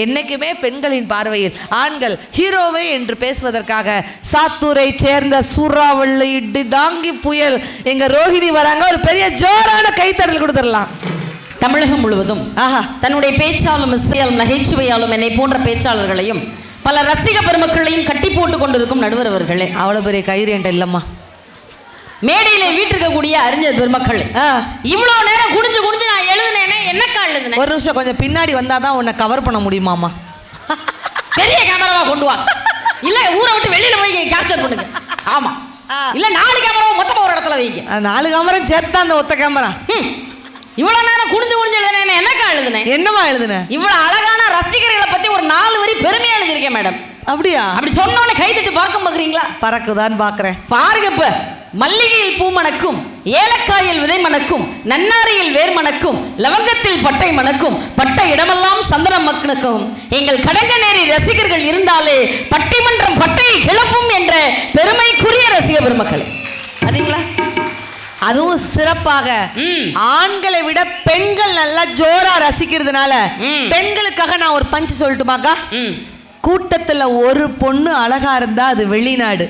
என்னைக்குமே பெண்களின் பார்வையில் ஆண்கள் ஹீரோவே என்று பேசுவதற்காக சாத்தூரை சேர்ந்த சூறாவளி இடி தாங்கி புயல் எங்க ரோஹிணி வராங்க. ஒரு பெரிய ஜோரான கைத்தறல் கொடுத்துடலாம். தமிழகம் முழுவதும் தன்னுடைய பேச்சாலும் இசையாலும் நகைச்சுவையாலும் என்னை போன்ற பேச்சாளர்களையும் பல ரசிக பெருமக்களையும் கட்டி போட்டு கொண்டிருக்கும் நடுவர் அவர்களே. அவ்வளவு பெரிய கயிறு என்கிட்ட இல்லம்மா. மேடையிலே வீட்டிருக்கக்கூடிய அறிஞர் பெருமக்கள் இவ்வளவு நேரம் குடிஞ்சு குடிஞ்சு நான் எழுதுனேனே, என்னக்கா எழுதுனேன்? ஒரு நிமிஷம் கொஞ்சம் பின்னாடி வந்தாதான் உன்னை கவர் பண்ண முடியுமாமா? பெரிய கேமராவா கொண்டு வா, இல்ல ஊரை விட்டு வெளியில போய் கேப்சர் பண்ணுங்க. ஆமா, இல்ல 4 கேமராவை மொத்தமா ஒரு இடத்துல வைங்க. 4 கேமரா சேர்த்தா அந்த ஒத்த கேமரா. இவ்வளவு நேரம் குடிஞ்சு குடிஞ்சு எழுதுனேன், என்னக்கா எழுதுனேன்? என்னமா எழுதுனேன்? இவ்வளவு அழகான ரசிகர்களை பத்தி ஒரு 4 வரி பெருமையா எழுதிருக்கேன் மேடம். அப்படியா? அப்படி சொன்னோன்னு கை தட்டி பார்க்க பாக்குறீங்களா? பறக்குதான் பாக்குறேன். பாருங்க, இப்ப மல்லிகையில் பூ மணக்கும், ஏலக்காயில் விதை மணக்கும், நன்னாரியில் வேர் மணக்கும், லவங்கத்தில் பட்டை மணக்கும், பட்டை இடமெல்லாம் சந்தனம் மணக்கும். எங்கள் கடங்கநேரி ரசிகர்கள் இருந்தாலே பட்டிமன்றம் பட்டையை கிளப்பும் என்ற பெருமைக்குரிய ரசிக பெருமக்கள். அதுங்களா? அதுவும் சிறப்பாக ஆண்களை விட பெண்கள் நல்லா ஜோரா ரசிக்கிறதுனால பெண்களுக்காக நான் ஒரு பஞ்சு சொல்லட்டுமாக்கா? கூட்டத்துல ஒரு பொண்ணு அழகா இருந்தா அது வெளிநாடு,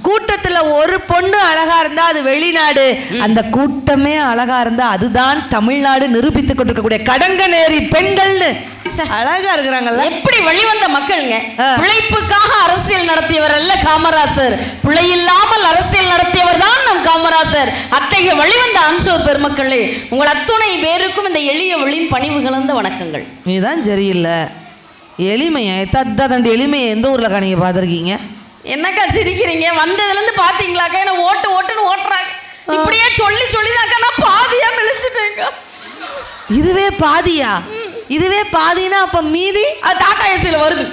கூட்டத்துல ஒரு பொண்ணு அழகா இருந்தா அது வெளிநாடு, அந்த கூட்டமே அழகா இருந்தா அதுதான் தமிழ்நாடு நிரூபித்துக் கொண்டிருக்கக்கூடிய கடங்கநேரி பெண்கள்னு அழகா இருக்கிறாங்கல்ல. எப்படி வெளிவந்த மக்களுங்க. பிழைப்புக்காக அரசியல் நடத்தியவர் அல்ல காமராசர், பிழை இல்லாமல் அரசியல் நடத்தியவர் தான் நம் காமராசர். அத்தகைய வெளிவந்த ஆன்றோர் பெருமக்களே, உங்கள் அத்துணை பேருக்கும் இந்த எளிய வழியின் பணிவு கலந்த வணக்கங்கள். நீதான் சரியில்லை. எளிமையா தந்த எளிமையை எந்த ஊர்ல நீங்க பாத்திருக்கீங்க? என்னக்கா சிரிக்கிறீங்க? வந்ததுல இருந்து பாத்தீங்களாக்கா என்ன ஓட்டுன்னு ஓட்டுறாங்க. இப்படியே சொல்லி சொல்லிதாக்கா நான் பாதியா மெலிச்சிட்டேங்க. இதுவே பாதியா? இதுவே பாதினா அப்ப மீதி டாடா ஏசில வருது.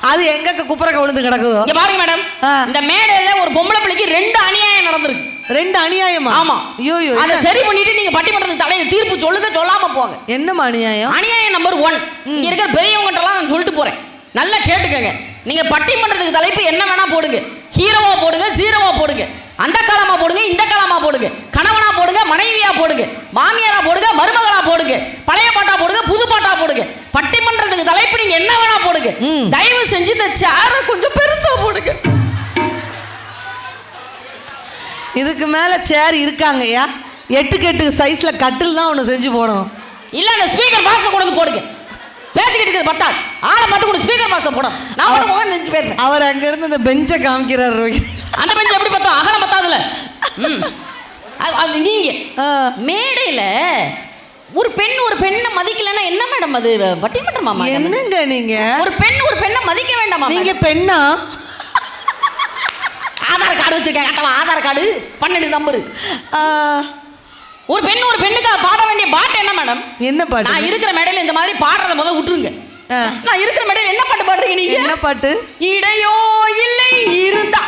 அது எங்க குப்புறக்க விழுந்து கிடக்குதோ? இங்க பாருங்க மேடம், இந்த மேடையில ஒரு பொம்பளை பிள்ளைக்கு 2 அநியாயம் நடந்திருக்கு. 2 அநியாயமா? ஆமா. ஐயோ, அத சரி பண்ணிட்டு நீங்க பட்டிமன்றத்துக்கு தலையில தீர்ப்பு சொல்லுங்க, சொல்லாம போங்க. என்னமா அநியாயம்? அநியாயம் நம்பர் 1. இங்க இருக்கிற பெரியவங்கட்ட எல்லாம் நான் சொல்லிட்டு போறேன், நல்லா கேட்டுக்கங்க. நீங்க பட்டிமன்றத்துக்கு தலைப்பு என்ன வேணா போடுங்க, ஹீரோவா போடுங்க, ஜீரோவா போடுங்க, அந்த காலமா போடுங்க, இந்த காலமா போடுங்க, கணவனா போடுங்க, மனைவியா போடுங்க, மாமியாரா போடுங்க, மருமகளா போடுங்க, பழைய பாட்டா போடுங்க, புது பாட்டா போடுங்க. பட்டிமன்றத்துக்கு தலைப்பு நீங்க என்ன வேணா போடுங்க. தயவு செஞ்சு இந்த சேர கொஞ்சம் பெருசா போடுங்க. இதுக்கு மேல சேர் இருக்காங்கய்யா? 8x8 சைஸ்ல கட்டில் தான் ஒன்று செஞ்சு போடணும். இல்ல அந்த ஸ்பீக்கர் பாக்ஸ் கொண்டு வந்து போடுங்க. பேசிக்கிட்டு இருக்குது பத்தா ஆளை பார்த்து கூட ஸ்பீக்கர் பாக்ஸ் போடும். நான் ஒரு முகம் செஞ்சு போயிடுறேன். அவர் அங்க இருந்து அந்த பெஞ்சை காமிக்கிறார். அந்த பெஞ்ச் எப்படி பார்த்தா அகலம் பத்தாதுல. நீங்க மேடையில ஒரு பெண்ணை மதிக்கலன்னா என்ன மேடம் அது பட்டிமன்றமா? என்னங்க நீங்க? ஒரு பெண்ணை மதிக்க வேண்டாமா? நீங்க பெண்ணா? ஆதார் கார்டு வச்சிருக்கேன், கட்டவா ஆதார் கார்டு 12 நம்பர். ஒரு பெண்ணுக்கு பாட வேண்டிய பாட்டு என்ன மேடம்? என்ன பாட்டு? நான் இருக்கிற மேடையில இந்த மாதிரி பாடுறத முதல்ல விட்டுருங்க. நான் இருக்கிற மேடையில என்ன பாட்டு பாடுறீங்க நீங்க? என்ன பாட்டு? இடையோ இல்லை இருந்தா,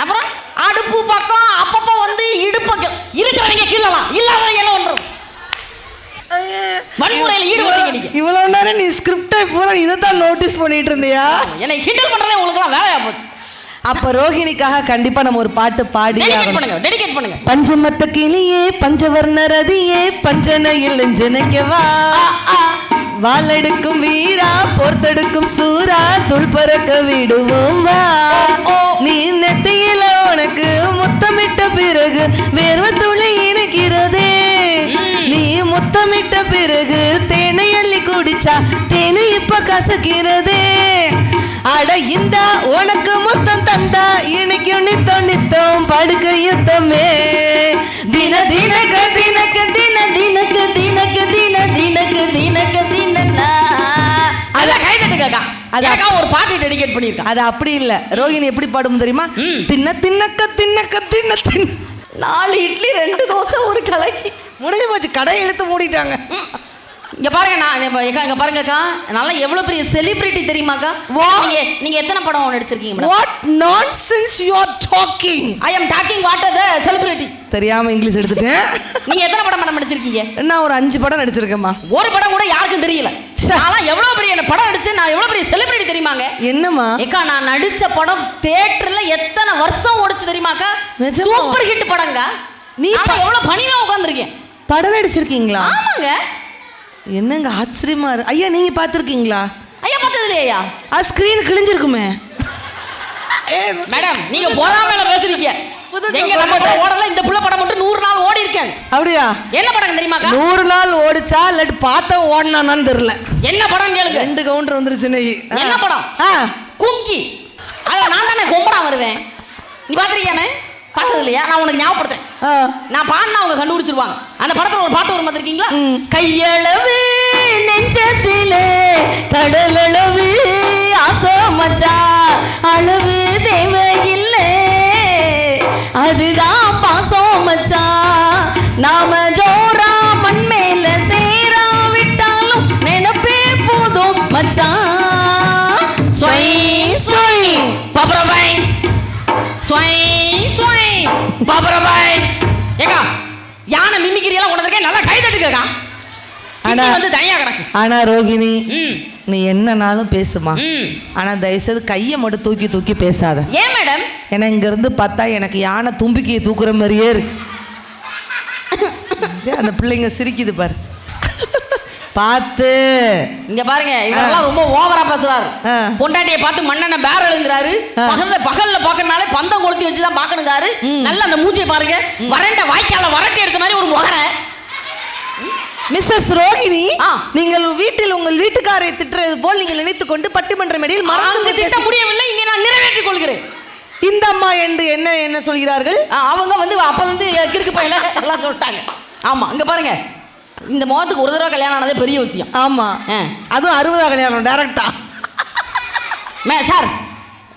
அப்புறம் அடுப்பு பக்கம் அப்பப்போ வந்து இடுப்பக்கம் இருக்கிறவங்க கீழலாம், இல்லாதவங்க என்ன பண்றோம்? வன்முறையில் ஈடுபடுறீங்க நீங்க. இவ்வளவு நேரம் நீ ஸ்கிரிப்டை பூரா இதை தான் நோட்டீஸ் பண்ணிட்டு இருந்தியா? என்னை ஹிண்டல் பண்றதே உங்களுக்கு வேலையா போச்சு. அப்ப ரோஹிணிக்காக கண்டிப்பா நம்ம ஒரு பாட்டு பாடி டெடிகேட் பண்ணுங்க. பஞ்சமத்த கிளியே பஞ்சவர்ண ரதியே பஞ்சனையில் ஜனக்கவா, வாளெடுக்கும் வீரா போர்த்தெடுக்கும் சூரா துள் பறக்க விடுவோம் வா. நீ நெத்தியில உனக்கு முத்தமிட்ட பிறகு வேர்வை துளி இணைக்கிறதே, நீ முத்தமிட்ட பிறகு தேனை அள்ளி குடிச்சா தேனை இப்ப கசக்கிறதே. அட இந்த உனக்கு முத்தம் தந்தா இணைக்கும் நித்தம் நித்தம் படுக்க யுத்தமே. தின தினக்க தினக்க தின தினக்க தினக்க தின தினக்க தினக்க தினனா. அத கைதட்டுங்கக்கா. அதக்கா ஒரு பாட்டு டெடிகேட் பண்ணிருக்கேன். அது அப்படி இல்ல, ரோஹிணி எப்படி பாடும் தெரியுமா? தின்ன தின்னக்க தின்னக்க தின்ன தின்ன 4 இட்லி 2 தோசை ஒரு கலக்கி முடிஞ்சு போச்சு. கடை இழுத்து மூடிட்டாங்க. இங்க பாருங்க, நான் இங்க பாருங்கக்கா, நல்லா எவ்வளவு பெரிய செலிபிரிட்டி தெரியுமாக்கா? நீங்க எத்தனை படம் நடிச்சிருக்கீங்க madam? What nonsense you are talking? I am talking what the celebrity. தெரியாம இங்கிலீஷ் எடுத்துட்டேன். நீங்க எத்தனை படம் மேடம் நடிச்சிருக்கீங்க? நான் ஒரு 5 படம் நடிச்சிருக்கேன்மா. ஒரு படம் கூட யாருக்கும் தெரியல. நான் எவ்வளவு பெரிய படம் நடிச்சேன், நான் எவ்வளவு பெரிய செலிபிரிட்டி தெரியுமாங்க? என்னமா? ஏக்கா நான் நடிச்ச படம் தியேட்டர்ல எத்தனை வருஷம் ஓடுச்சு தெரியுமாக்கா? சூப்பர் ஹிட் படங்க. நீ எவ்வளவு பணிவா உட்கார்ந்திருக்கீங்க. படம் நடிச்சிருக்கீங்களா? ஆமாங்க. என்னங்க ஆச்சரியமா இருக்கு. ஐயா நீங்க பார்த்துருக்கீங்களா? ஐயா பார்த்தது இல்லையா? ஸ்கிரீன் கிழிஞ்சிருக்குமே. மேடம் நீங்க பொறாமையில பேசுறீங்க. எங்க நம்ம ஓடல, இந்த புள்ள படம் மட்டும் 100 நாள் ஓடி இருக்கேன். அப்படியா? என்ன படம் தெரியுமாக்கா? 100 நாள் ஓடிச்சா இல்ல பார்த்த ஓடுனானான்னு தெரியல. என்ன படம் கேளுங்க. 2 கவுண்டர் வந்துருச்சு. என்ன படம்? கும்கி. அத நான் தானே கொம்படா வருவேன். நீ பாத்திருக்கியானே? பார்த்தது இல்லையா? நான் உனக்கு ஞாபகப்படுத்தேன். நான் பாடினா அவங்க கண்டுபிடிச்சிருவாங்க. அந்த படத்துல ஒரு பாட்டு வரும் பார்த்திருக்கீங்களா? கையளவு நெஞ்சத்திலே கடலளவு ஆசை மச்சான், அளவு தேவையில்லை அதுதான் பாசம் மச்சான், நாம ஜோரா மண் மேல சேரா விட்டாலும் நினைப்பே போதும் மச்சான். ஸ்வை ஸ்வை பபரபை ஸ்வை ஸ்வை பபரபை. ஏக்கா யானை மிமிக்கிரி எல்லாம் உனக்கு நல்லா கை தட்டுக்கா. ஆனா வந்து தனியா கிடக்கு. ஆனா ரோகிணி நீ என்னனாலும் பேசுமா. ஆனா தயவுசெய்து கையை மட்டும் தூக்கி தூக்கி பேசாத. ஏன் மேடம்? ஏன்னா இங்க இருந்து பார்த்தா எனக்கு யானை தும்பிக்கையை தூக்குற மாதிரியே இருக்கு. அந்த பிள்ளைங்க சிரிக்குது பாரு. பார்த்து இங்க பாருங்க, இவரெல்லாம் ரொம்ப ஓவரா பேசுறாரு. பொண்டாட்டியை பார்த்து மண்ணெண்ண பேர் எழுந்துறாரு. பகல்ல பாக்கறனால பந்தம் கொளுத்தி வச்சுதான் பாக்கணுங்காரு. நல்ல அந்த மூஞ்சியை பாருங்க, வறண்ட வாய்க்கால வரட்டி எடுத்த மாதிரி ஒரு முகர. மிஸ்ஸஸ் ரோகிணி, நீங்கள் வீட்டில் உங்கள் வீட்டுக்காரை திட்டுறது போல் நீங்கள் நினைத்துக் கொண்டு பட்டிமன்ற மேடையில் மறந்து திட்ட முடியவில்லை. இங்கே நான் நிறைவேற்றிக் கொள்கிறேன். இந்த அம்மா என்று என்ன சொல்கிறார்கள்? அவங்க வந்து அப்ப வந்து கிறுக்கு பையில எல்லாம் சொல்லிட்டாங்க. ஆமா இங்க பாருங்க, இந்த முகத்துக்கு ஒரு தடவை கல்யாணம் ஆனதே பெரிய விஷயம். ஆமா, அதுவும் 60 கல்யாணம் டைரக்டா. சார்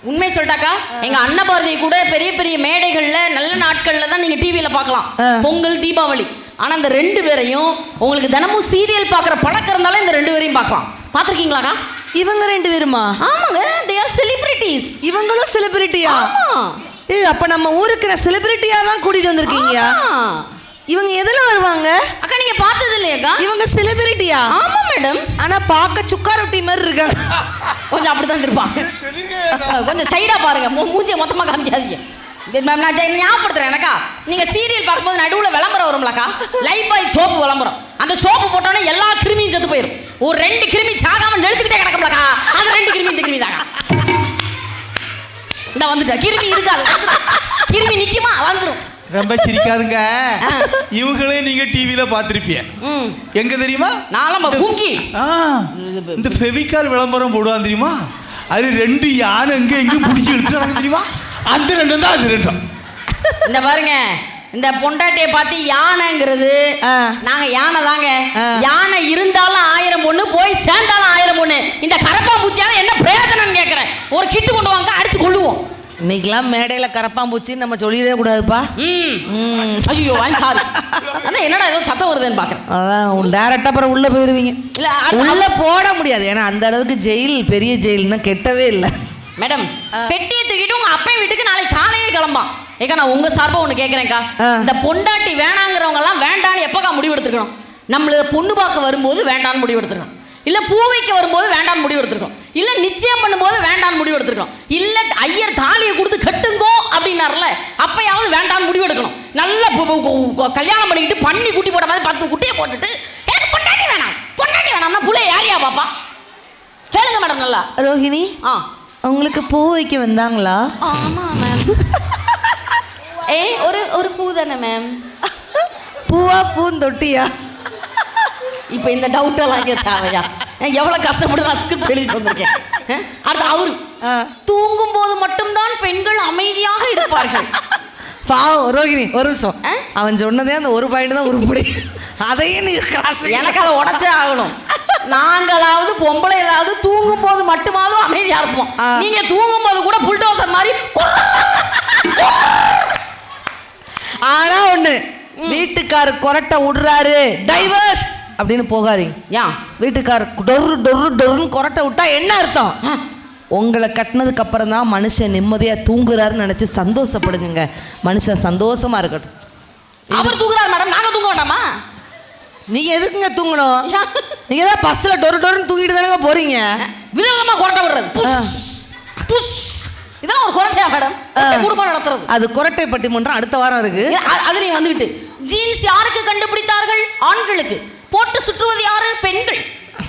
உண்மை சொல்லிட்டாக்கா, எங்க அன்னபாரதி கூட பெரிய பெரிய மேடைகள்ல நல்ல நாட்கள்ல தான் நீங்க டிவியில பார்க்கலாம், பொங்கல் தீபாவளி. ஆனா இந்த 2 பேரையும் உங்களுக்கு தினமும் சீரியல் பார்க்குற பழக்கம் இருந்தாலும் இந்த 2 பேரையும் பார்க்கலாம். பார்த்துருக்கீங்களாக்கா? இவங்க 2 பேருமா? ஆமாங்க, they are celebrities. இவங்களும் செலிபிரிட்டியா? ஆமா. அப்ப நம்ம ஊருக்கு நான் செலிபிரிட்டியா தான் கூட்டிட்டு வந்திருக்கீங்க. இவங்க எதுல வருவாங்க? அக்கா நீங்க பார்த்தது இல்லையாக்கா? இவங்க செலிபிரிட்டியா? ஆமா மேடம். ஆனா பார்க்க சுக்கா ரொட்டி மாதிரி இருக்காங்க. கொஞ்சம் அப்படிதான் இருப்பாங்க. கொஞ்சம் சைடா பாருங்க, மூஞ்சியை மொத்தமா காமிக்காதீங்க. மேம் நான் ஞாபகப்படுத்துறேன். எனக்கா நீங்க சீரியல் பார்க்கும்போது நடுவில் விளம்பரம் வரும்லக்கா, லைஃப் பாய் சோப்பு விளம்பரம். அந்த சோப்பு போட்டோன்னே எல்லா கிருமியும் செத்து போயிடும். ஒரு 2 கிருமி சாகாம நெழுத்துக்கிட்டே கிடக்கும்லக்கா, அந்த 2 கிருமி இந்த கிருமி தாங்க. இந்த வந்துட்டா கிருமி இருக்காது, கிருமி நிக்குமா வந்துடும். ரொம்ப சிரிக்காதுங்க. இவங்களே நீங்க டிவில பாத்திருப்பீங்க. எங்க தெரியுமா? நாளம்ப குங்கி இந்த ஃபெவிகால் விளம்பரம் போடுவான் தெரியுமா? அது 2 யானை எங்க பிடிச்சி இழுத்துறாங்க தெரியுமா? அந்த 2 தான் அது 2. இந்த பாருங்க, இந்த பொண்டாட்டியை பார்த்து யானைங்கிறது நாங்க யானை தாங்க. யானை இருந்தாலும் 1000 பொண்ணு, போய் சேர்ந்தாலும் 1000 பொண்ணு. இந்த கரப்பாம்பூச்சியால என்ன பிரயோஜனம்னு கேட்கிறேன். ஒரு கிட்டு கொண்டு வாங்க, அடிச்சு கொள்ளுவோம். இன்னைக்கெல்லாம் மேடையில கரப்பாம்பூச்சின்னு நம்ம சொல்லிடவே கூடாதுப்பா. ஐயோ சாரி, அதான் என்னடா ஏதோ சத்தம் வருதுன்னு பாக்குறேன். அதான் டைரக்டா அப்புறம் உள்ள போயிடுவீங்க. இல்ல உள்ள போட முடியாது, ஏன்னா அந்த அளவுக்கு ஜெயில், பெரிய ஜெயில்னா கெட்டவே இல்லை. மேடம் பெட்டியை தூக்கிட்டு உங்க அப்பன் வீட்டுக்கு நாளைக்கு காலையே கிளம்பான். ஏக்கா நான் உங்க சார்பா ஒண்ணு கேட்கறேன்க்கா, இந்த பொண்டாட்டி வேணாங்கிறவங்க எல்லாம் வேண்டான்னு எப்பக்கா முடிவு எடுத்துக்கணும்? நம்மள பொண்ணு பார்க்க வரும்போது வேண்டான்னு முடிவு எடுத்துக்கணும், இல்ல பூ வைக்க வரும்போது வேண்டான்னு முடிவு எடுத்துருக்கோம், இல்ல நிச்சயம் பண்ணும்போது வேண்டான்னு முடிவு எடுத்துருக்கோம், இல்ல ஐயர் தாலியை கொடுத்து கட்டுங்கோ அப்படின்னாருல அப்பயாவது வேண்டான்னு முடிவு எடுக்கணும். நல்ல கல்யாணம் பண்ணிக்கிட்டு பண்ணி குட்டி போட்ட மாதிரி 10 குட்டியை போட்டுட்டு எனக்கு பொண்டாட்டி வேணாம் பொண்டாட்டி வேணாம்னா புள்ளைய யாரையா பாப்பா? கேளுங்க மேடம். நல்லா ரோஹிணி, உங்களுக்கு பூ வைக்க வந்தாங்களா? ஆமா மேம். ஒரு பூ தானே மேம். பூவா பூந்தொட்டியா? இப்போ இந்த டவுட் எல்லாம் தேவையா? எவ்வளவு கஷ்டப்பட்டு நான் ஸ்கிரிப்ட் எழுதி வந்திருக்கேன். அடுத்து அவரு தூங்கும் போது மட்டும்தான் பெண்கள் அமைதியாக இருப்பார்கள். பாவம் ரோகிணி, ஒரு நிமிஷம். அவன் சொன்னதே அந்த ஒரு பாயிண்ட் தான் உருப்படி, அதையே நீ எனக்கு அதை உடச்சே ஆகணும். நாங்களாவது பொம்பளை ஏதாவது தூங்கும் போது மட்டுமாவது அமைதியா இருப்போம். நீங்க தூங்கும் போது கூட புல்டோசர் மாதிரி. ஆனா ஒண்ணு, வீட்டுக்காரு கொரட்டை விடுறாரு டைவர்ஸ் அப்படின்னு போகாதீங்க. ஏன் வீட்டுக்காரு டொரு டொரு டொருன்னு கொரட்டை விட்டா என்ன அர்த்தம்? உங்களை கட்டினதுக்கு அப்புறம் தான் மனுஷன் நிம்மதியா தூங்குறாருன்னு நினைச்சு சந்தோஷப்படுங்க. மனுஷன் சந்தோஷமா இருக்கட்டும். அவர் தூங்குறாரு மேடம், நாங்க தூங்க வேண்டாமா? நீங்க எதுக்குங்க தூங்கணும்? நீங்க தான் பஸ்ல டொரு டொருன்னு தூங்கிட்டு தானங்க போறீங்க. விதவிதமா கொரட்டை விடுறது, இதெல்லாம் ஒரு கொரட்டையா மேடம்? குடும்பம் நடத்துறது அது கொரட்டை பட்டிமன்றம் அடுத்த வாரம் இருக்கு. அதுலயும் வந்துகிட்டு ஜீன்ஸ் யாருக்கு கண்டுபிடித்தார்கள்? ஆண்களுக்கு. போட்டு சுற்றுவது யாரு? பெண்கள்.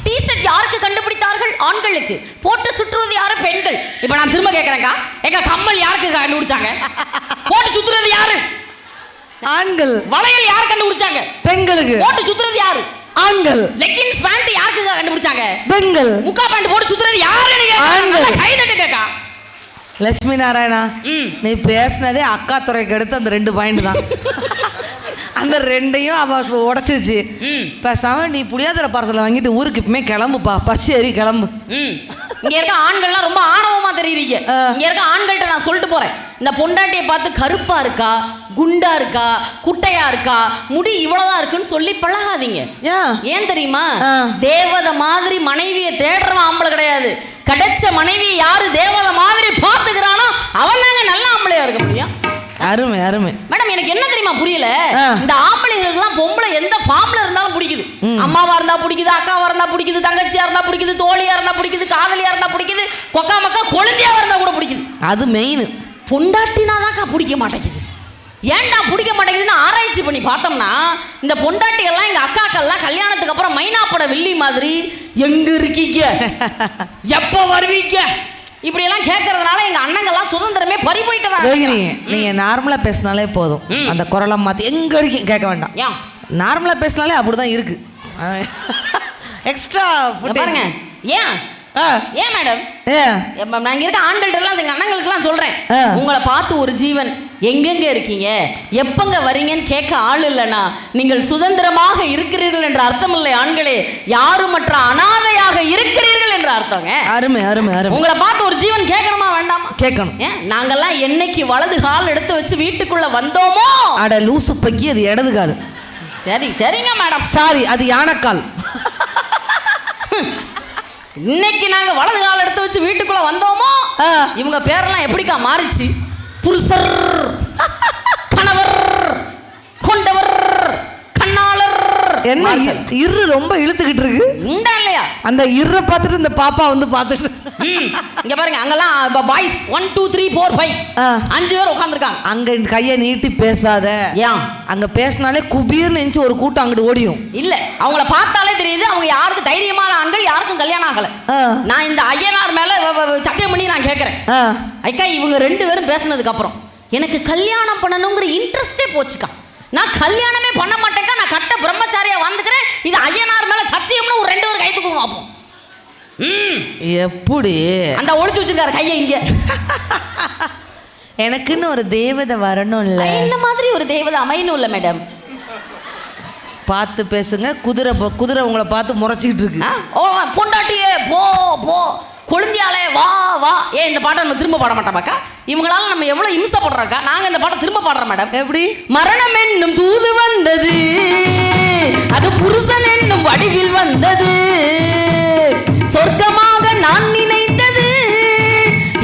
டீ-ஷர்ட் யாருக்கு கண்டுபிடித்தார்கள்? ஆண்களுக்கு. போட்டு சுற்றுவது யாரு? பெண்கள். இப்ப நான் திரும்ப கேட்கறேன்க்கா, ஏக்கா கம்மல் யாருக்கு கண்டுபிடிச்சாங்க? போட்டு சுத்துறது யாரு? ஆண்கள். வளையல் யார் கண்டுபிடிச்சாங்க? பெண்களுக்கு. போட்டு சுத்துறது யாரு? ஆண்கள். லெகின்ஸ் பேண்ட் யாருக்கு கண்டுபிடிச்சாங்க? பெண்கள். முக்கா பேண்ட் போட்டு சுத்துறது யாரு? ஆண்கள். கை தட்டுங்கக்கா. லட்சுமி நாராயணா, நீ பேசினதே அக்கா துறைக்கு எடுத்து அந்த 2 பாயிண்ட் தான். அந்த 2ஐயும் அவ உடச்சிருச்சு. பேசாம நீ புளியாதர பார்சலை வாங்கிட்டு ஊருக்கு இப்பவுமே கிளம்புப்பா, பசி ஏறி கிளம்பு. இங்க இருக்க ஆண்கள்லாம் ரொம்ப ஆணவமா தெரியுறீங்க. இங்க இருக்க ஆண்கள்ட்ட நான் சொல்லிட்டு போறேன், இந்த பொண்டாட்டியை பார்த்து கருப்பா இருக்கா, குண்டா இருக்கா, குட்டையா இருக்கா, முடி இவ்வளவுதான் இருக்குன்னு சொல்லி பழகாதீங்க. ஏன் தெரியுமா? தேவதை மாதிரி மனைவியை தேடுறவன் ஆம்பளை கிடையாது. கிடைச்ச மனைவி யாரு தேவதை மாதிரி பாத்துக்கிறானோ அவன் தாங்க நல்ல ஆம்பளையா இருக்க முடியும். அருமை அருமை. மேடம் எனக்கு என்ன தெரியுமா புரியல, இந்த ஆம்பளைகளுக்கெல்லாம் பொம்பளை எந்த ஃபார்ம்ல இருந்தாலும் பிடிக்குது. அம்மாவா இருந்தா பிடிக்குது, அக்காவா இருந்தா பிடிக்குது, தங்கச்சியா இருந்தா பிடிக்குது, தோழியா இருந்தா பிடிக்குது, காதலியா இருந்தா பிடிக்குது, கொக்கா மக்கா கொழுந்தியா இருந்தா கூட பிடிக்குது. அது மெயின். பொண்டாட்டினாதாக்கா பிடிக்க மாட்டேங்குது. ஏன்டா பிடிக்க மாட்டேங்குதுன்னு ஆராய்ச்சி பண்ணி பார்த்தோம்னா, இந்த பொண்டாட்டிகள்லாம் எங்க அக்காக்கள்லாம் கல்யாணத்துக்கு அப்புறம் மைனா பட வில்லி மாதிரி எங்க இருக்கீங்க, எப்போ வருவீங்க இப்படி எல்லாம் கேட்கறதுனால எங்க அண்ணங்கள்லாம் சுதந்திரமே பறி போயிட்டு. நீங்க நார்மலா பேசினாலே போதும், அந்த குரலை மாத்தி எங்க இருக்கீங்க கேட்க வேண்டாம். நார்மலா பேசினாலே அப்படிதான் இருக்கு. எக்ஸ்ட்ரா பாருங்க. ஏன் மேடம் நான் இருக்க ஆண்கள்ட்ட எல்லாம் எங்க அண்ணங்களுக்கெல்லாம் சொல்றேன், உங்களை பார்த்து ஒரு ஜீவன் எங்கெங்க இருக்கீங்க, எப்பங்க வரீங்கன்னு கேட்க ஆள் இல்லைனா நீங்கள் சுதந்திரமாக இருக்கிறீர்கள் என்ற அர்த்தம் இல்லை ஆண்களே, யாருமற்ற அனாதையாக இருக்கிறீர்கள் என்ற அர்த்தங்க. அருமை அருமை அருமை. உங்களை பார்த்து ஒரு ஜீவன் கேட்கணுமா வேண்டாமா? கேட்கணும். நாங்கெல்லாம் என்னைக்கு வலது கால் எடுத்து வச்சு வீட்டுக்குள்ள வந்தோமோ, அட லூசு பக்கி அது இடது கால். சரி சரிங்க மேடம், சாரி அது யானைக்கால். இன்னைக்கு நாங்க வலது கால் எடுத்து வச்சு வீட்டுக்குள்ள வந்தோமோ, இவங்க பேரெல்லாம் எப்படிக்கா மாறிச்சு? புருஷர், கணவர், கொண்டவர், கண்ணாளர். என்ன இரு ரொம்ப இழுத்துக்கிட்டு இருக்கு உண்டா இல்லையா? அந்த இர பார்த்துட்டு இந்த பாப்பா வந்து பார்த்துட்டு இங்க பாருங்க, அங்கெல்லாம் பாய்ஸ் 1 2 3 4 5 5 பேர் உட்கார்ந்துருக்காங்க. அங்க கையை நீட்டி பேசாத. ஏன் அங்க பேசினாலே குபீர்னு நினைச்சு ஒரு கூட்டம் அங்கிட்டு ஓடிடும். இல்ல அவங்கள பார்த்தாலே தெரியுது அவங்க யாருக்கு தைரியமான ஆண்கள், யாருக்கும் கல்யாணம் ஆகல. நான் இந்த ஐயனார் மேல சத்தியம் பண்ணி நான் கேட்கறேன், ஐக்கா இவங்க 2 பேரும் பேசினதுக்கு அப்புறம் எனக்கு கல்யாணம் பண்ணணுங்கிற இன்ட்ரெஸ்டே போச்சுக்கா. நான் கல்யாணமே பண்ண மாட்டேக்கா, நான் கட்ட பிரம்மச்சாரியா வந்துக்கிறேன். இது ஐயனார் மேல சத்தியம்னு ஒரு 2 பேர் கை தூக்குங்க அப்போ. எப்படி அந்த ஒளிச்சு வச்சிருக்காரு கையை இங்க. எனக்குன்னு ஒரு தேவதை வரணும் இல்ல, இந்த மாதிரி ஒரு தேவதை அமையணும் இல்ல மேடம். பார்த்து பேசுங்க. குதிரை உங்களை பார்த்து முறைச்சிக்கிட்டு இருக்கு. பொண்டாட்டியே போ போ, கொழுந்தியாலே வா வா. இந்த பாட்டை நம்ம திரும்ப பாட மாட்டோமாக்கா? இவங்களால நம்ம எவ்வளவு இம்சப்படுறோக்கா. நாங்க இந்த பாட்டை திரும்ப பாடுறோம் மேடம். எப்படி? மரணம் என்னும் தூது வந்தது, அது புருஷன் என்னும் வடிவில் வந்தது, சொர்க்கமாக நான் நினைத்தது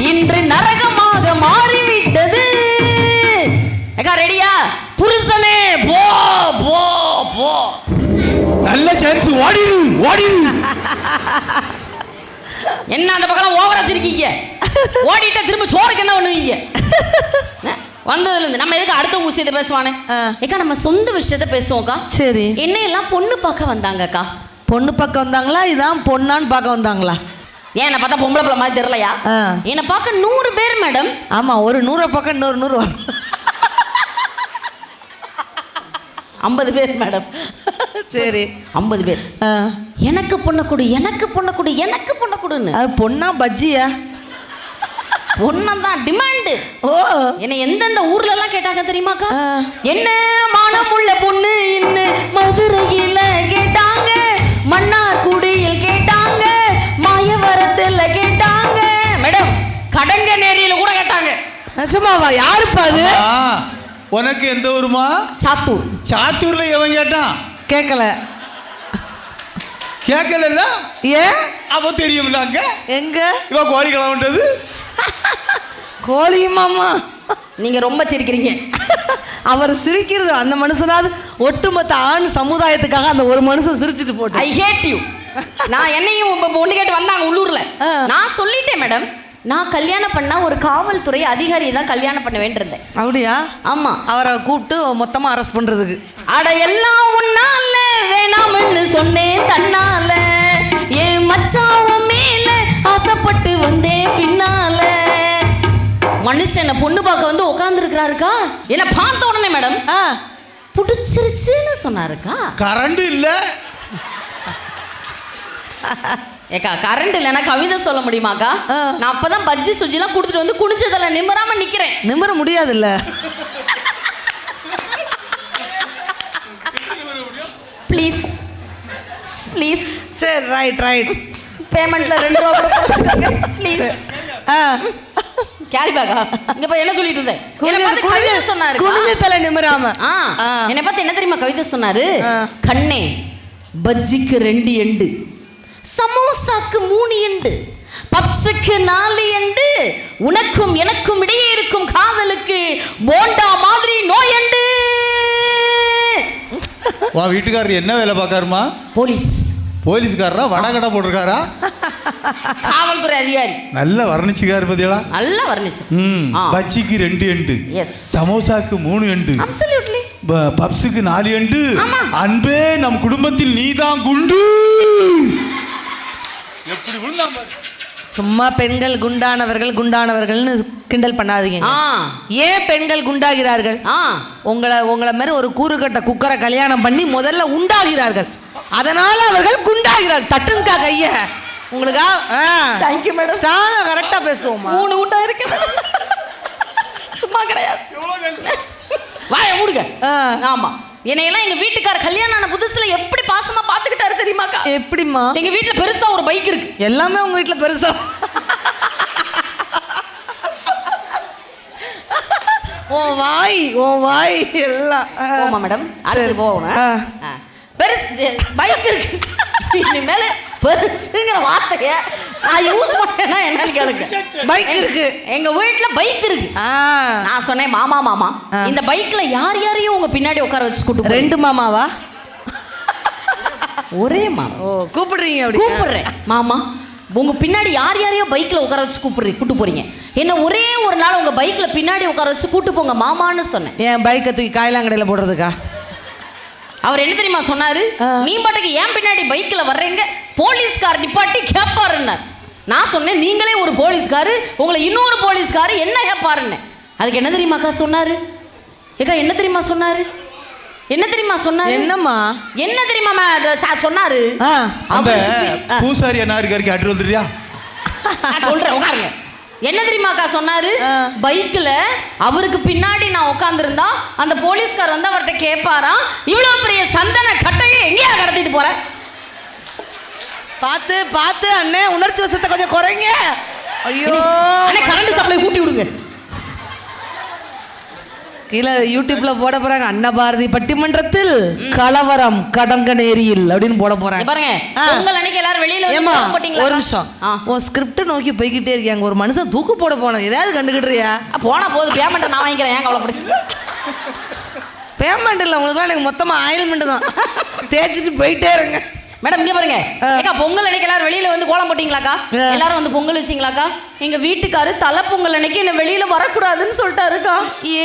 இன்று நரகமாக மாறிவிட்டது. ஏக்கா ரெடியா? புருஷனே போ போ போ. நல்ல சான்ஸ், ஓடிரு ஓடிரு. என்ன அந்த பக்கம் ஓவரா வச்சிருக்கீங்க? ஓடிட்டா திரும்ப சோறுக்கு என்ன பண்ணுவீங்க? வந்ததுல இருந்து நம்ம எதுக்கு அடுத்தவங்க விஷயத்தை பேசுவானே? ஏக்கா நம்ம சொந்த விஷயத்தை பேசுவோம்க்கா. சரி. என்ன எல்லாம் பொண்ணு பார்க்க வந்தாங்கக்கா. பொண்ணு பார்க்க வந்தாங்களா? இதான் பொண்ணான்னு பார்க்க வந்தாங்களா? ஏன் என்ன பார்த்தா பொம்பளை பிள்ளை மாதிரி தெரியலையா? என்ன பார்க்க 100 பேர் மேடம். ஆமா, ஒரு 100 பக்கம் இன்னொரு 100 வரும். 50 பேர் மேடம். சரி 50 பேர். எனக்கு பொண்ணு கொடு, எனக்கு பொண்ணு கொடு, எனக்கு பொண்ணு கொடுன்னு. அது பொண்ணா பஜ்ஜியா? பொண்ணதான் டிமாண்டு. ஓ, என்ன எந்தெந்த ஊர்ல எல்லாம் கேட்டாங்க தெரியுமாக்கா? என்ன மானம் உள்ள பொண்ணு இன்னு மதுரையில கேட்டாங்க, மன்னார்குடியில் கேட்டாங்க, மாயவரத்துல கேட்டாங்க மேடம், கடங்கநேரியில கூட கேட்டாங்க. நிஜமாவா? யாருப்பா அது? உனக்கு எந்த ஊருமா? சாத்தூர். சாத்தூர்ல எவன் கேட்டான்? கேட்கல. கேட்கல? ஏன்? அப்போ தெரியும்ல. அங்க எங்க இவ கோழி கிளம்பிட்டது. கோழி மாமா நீங்க ரொம்ப சிரிக்கிறீங்க. அவர் சிரிக்கிறது அந்த மனுஷனாவது ஒட்டுமொத்த ஆண் சமுதாயத்துக்காக அந்த ஒரு மனுஷன் சிரிச்சிட்டு போட்டு. ஐ ஹேட் யூ. நான் என்னையும் பொண்ணு கேட்டு வந்தாங்க உள்ளூர்ல. நான் சொல்லிட்டேன் மேடம், நான் கல்யாணம் பண்ணா ஒரு காவல்துறை அதிகாரியை தான் கல்யாணம் பண்ண வேண்டியிருந்தேன். அப்படியா? ஆமா. அவரை கூப்பிட்டு மொத்தமா அரெஸ்ட் பண்றதுக்கு. அட எல்லாம் ஒண்ணா இல்ல வேணாம்னு சொன்னேன் தன்னால, என் மச்சாவும் மேல ஆசைப்பட்டு வந்தேன் பின்னால. மனுஷன் பொண்ணு பார்க்க வந்து உட்கார்ந்துருக்கிறாருக்கா, என்ன பார்த்த உடனே மேடம் புடிச்சிருச்சுன்னு சொன்னாருக்கா. கரண்ட் இல்ல ஏக்கா, கரண்ட் இல்லைன்னா கவிதை சொல்ல முடியுமாக்கா? நான் அப்பதான் பஜ்ஜி சுஜிலாம் கொடுத்துட்டு வந்து குடிச்சதில்ல, நிம்மராம நிக்கிறேன். நிம்மற முடியாதுல்ல. Please please. சரி, ரைட் ரைட். பேமெண்ட்ல 2 ரூபா கூட போட்டுருங்க ப்ளீஸ். கேரி பேக்கா இங்க போய் என்ன சொல்லிட்டு இருந்தேன்? கவிதை சொன்னாரு. குனிஞ்ச தலை நிம்மராம. என்னை பார்த்து என்ன தெரியுமா கவிதை சொன்னாரு? கண்ணே பஜ்ஜிக்கு 2 எண்டு, சமோசாக்கு 3 எண்டு, பப்ஸுக்கு 4 எண்டு, உனக்கும் எனக்கும் இடையே இருக்கும் காதலுக்கு போண்டா மாதிரி நோயண்டு. வா, வீட்டுக்காரர் என்ன வேலை பார்க்காருமா? போலீஸ். போலீஸ்காரரா? வடகடை போட்டிருக்காரா? காவல்துறை அதிகாரி. நல்ல வர்ணிச்சுக்காரு பத்தியா? நல்ல வர்ணிச்சு. பஜ்ஜிக்கு 2 எண்டு, எஸ், சமோசாக்கு 3 எண்டு, அப்சல்யூட்லி, பப்ஸுக்கு 4 எண்டு. அன்பே, நம் குடும்பத்தில் நீதான் குண்டு. எப்படி விழுந்தா பாரு. சும்மா பெண்கள் குண்டானவர்கள்னு கிண்டல் பண்ணாதீங்க. ஏன் பெண்கள் குண்டாகிறார்கள்? உங்களை மாதிரி ஒரு கூறுகட்ட குக்கரை கல்யாணம் பண்ணி முதல்ல உண்டாகிறார்கள், அதனால அவர்கள் குண்டாகிறார்கள். தட்டுங்கா கைய உங்களுக்கா. Thank you madam. ஸ்ட்ராங்கா கரெக்டா பேசுவோமா? 3 உண்டா இருக்கு, சும்மா கிடையாது. வாய மூடுங்க. ஆமா, என்னையெல்லாம் எங்க வீட்டுக்கார கல்யாணம் ஆன புதுசுல எப்படி பாசமா பாத்துக்கிட்டாரு தெரியுமாக்கா? எப்படிமா? எங்க வீட்டுல பெருசா ஒரு பைக் இருக்கு. எல்லாமே உங்க வீட்டுல பெருசா? ஓ வாய் எல்லாம். ஆமா மேடம், அடுத்து போவோம். பெருசு பைக் இருக்கு. இனிமேல பெருசுங்கிற வார்த்தைய நான் யூஸ் பண்ணேன்னா என்னன்னு கேளுங்க. பைக் இருக்கு, எங்க வீட்டுல பைக் இருக்கு. நான் சொன்னேன், மாமா இந்த பைக்ல யாரையும் உங்க பின்னாடி உட்கார வச்சு கூட்டு. 2 மாமாவா? ஒரே மாமா. ஓ, கூப்பிடுறீங்க? அப்படி கூப்பிடுறேன். மாமா, உங்க பின்னாடி யாரையோ பைக்ல உட்கார வச்சு கூட்டு போறீங்க, என்ன ஒரே ஒரு நாள் உங்க பைக்ல பின்னாடி உட்கார வச்சு கூட்டு போங்க மாமான்னு சொன்னேன். என் பைக்கை தூக்கி காயலாங்கடையில போடுறதுக்கா? அவர் என்ன தெரியுமா சொன்னாரு? நீ பாட்டுக்கு ஏன் பின்னாடி பைக்ல வர்றீங்க, போலீஸ்கார் நிப்பாட்டி கேப்பாருன்னார். நான் சொன்னேன், நீங்களே ஒரு போலீஸ்காரு, உங்களை இன்னொரு போலீஸ்காரு என்ன கேப்பாருன்னு. அதுக்கு என்ன தெரியுமாக்கா சொன்னாரு? ஏக்கா, என்ன தெரியுமா சொன்னாரு? என்னம்மா? என்ன தெரியுமா சொன்னாரு? அந்த பூசாரி என்ன இருக்காரு, கேட்டு வந்துறியா? சொல்றேன், உட்காருங்க. என்ன தெரியுமாக்கா சொன்னாரு? பைக்ல அவருக்கு பின்னாடி நான் உட்கார்ந்துருந்தா அந்த போலீஸ்கார் வந்து அவர்கிட்ட கேட்பாராம், இவ்வளவு பெரிய சந்தன கட்டையை எங்கேயா கடத்திட்டு போற? பார்த்து அண்ணே, உணர்ச்சி வசத்தை கொஞ்சம் குறைங்க. ஐயோ, கரண்ட் சப்ளை கூட்டி விடுங்க. கீழே யூடியூப்ல போட போறாங்க, அன்னபாரதி பட்டிமன்றத்தில் கலவரம் கடங்கநேரியில் அப்படின்னு போட போறாங்க பாருங்க. உங்கள் அன்னைக்கு எல்லாரும் வெளியில போட்டீங்களா? ஒரு நிமிஷம், உன் ஸ்கிரிப்ட் நோக்கி போய்கிட்டே இருக்காங்க. ஒரு மனுஷன் தூக்கு போட போனது ஏதாவது கண்டுக்கிட்டுறியா? போனா போது, பேமெண்ட் நான் வாங்கிக்கிறேன், ஏன் கவலைப்படுது? பேமெண்ட் இல்லை உங்களுக்கு, எனக்கு மொத்தமா ஆயில்மெண்ட் தான். தேய்ச்சிட்டு போயிட்டே இருங்க. மேடம் இங்க பாருங்க. ஏக்கா, பொங்கல் அன்னைக்கு எல்லாரும் வெளியில வந்து கோலம் போட்டீங்களாக்கா? எல்லாரும் வந்து பொங்கல் வச்சிங்களாக்கா? எங்க வீட்டுக்காரு தலை பொங்கல் அன்னைக்கு என்ன வெளியில வரக்கூடாதுன்னு சொல்லிட்டாருக்கா.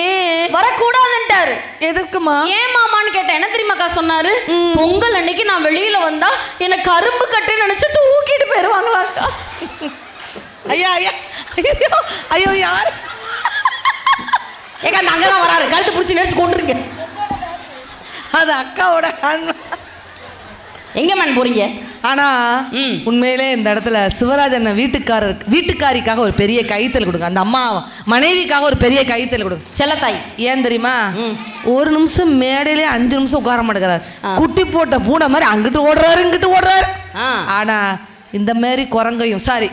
ஏன் வரக்கூடாதுன்ட்டாரு? எதுக்குமா? ஏன் மாமான்னு கேட்டேன். என்ன தெரியுமாக்கா சொன்னாரு? பொங்கல் அன்னைக்கு நான் வெளியில வந்தா என்ன கரும்பு கட்டு நினைச்சு தூக்கிட்டு போயிருவாங்களாக்கா. ஐயா ஐயோ யார்? ஏக்கா, அந்த அங்கதான் வராரு, கழுத்து பிடிச்சி நினைச்சு கொண்டுருங்க. அது அக்காவோட. எங்க மேன் போறீங்க? ஆனா உண்மையிலே இந்த இடத்துல சிவராஜன் வீட்டுக்காரிக்காக ஒரு பெரிய கைத்தல் கொடுங்க. அந்த அம்மா மனைவிக்காக ஒரு பெரிய கைத்தல் கொடுங்க. செல்லத்தாய். ஏன் தெரியுமா? ஒரு நிமிஷம் மேடையிலே 5 நிமிஷம் உட்கார மாட்டேங்கிறார். குட்டி போட்ட பூனை மாதிரி அங்கிட்டு ஓடுறாரு இங்கிட்டு ஓடுறாரு. ஆனா இந்த மாதிரி குரங்கையும் சாரி